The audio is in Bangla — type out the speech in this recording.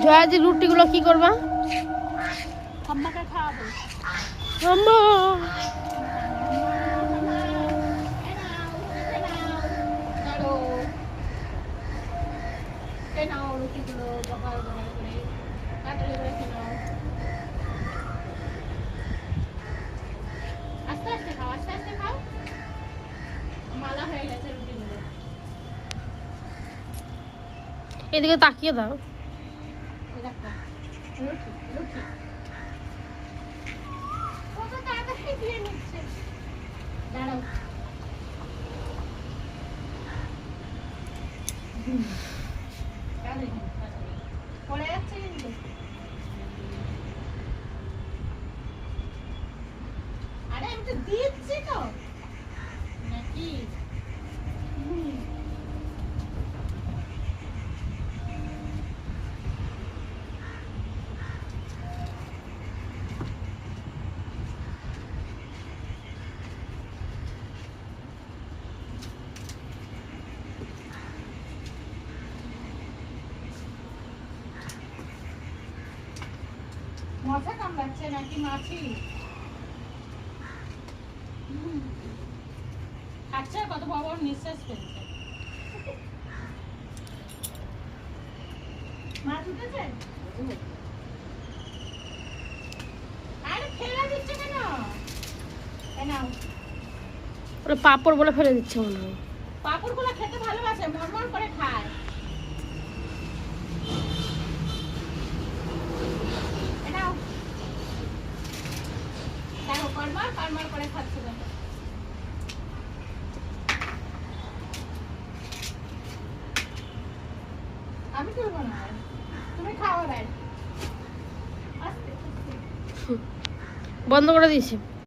জয়াজি রুটিগুলো কি করবা? আম্মাকে খাওয়াবো। আম্মা রুটিগুলো জোগাড় জোগাড় করে তাড়াতাড়ি করে খেয়ে নাও। আস্তে আস্তে খাও, আস্তে আস্তে খাও। মালা হয়ে গেছে রুটিগুলো। এদিকে তাকিয়ে দাও। এই দেখো রুটি রুটি কত তাড়াতাড়ি দিয়ে নিচ্ছে। দাঁড়াও। পড়ে যাচ্ছে কিন্তু। আরে আমি তো দিচ্ছি তো নাকি। মশা কামড়াচ্ছে নাকি মাছি? খাচ্ছে কত বড় বড় নিঃশ্বাস ফেলছে। মাছ উঠেছে? আরে ফেলে দিচ্ছে কেন? এই নাও। ওরা পাপড় বলে ফেলে দিচ্ছে মনে হয়। পাপড়গুলো খেতে ভালোবাসে, মরমর করে খায়। এই নাও। দেখো কড়মড় কড়মড় করে খাচ্ছে দেখো। আমি করবো না, তুমি খাওয়া দেয়। আস্তে আস্তে বন্ধ করে দিয়েছি।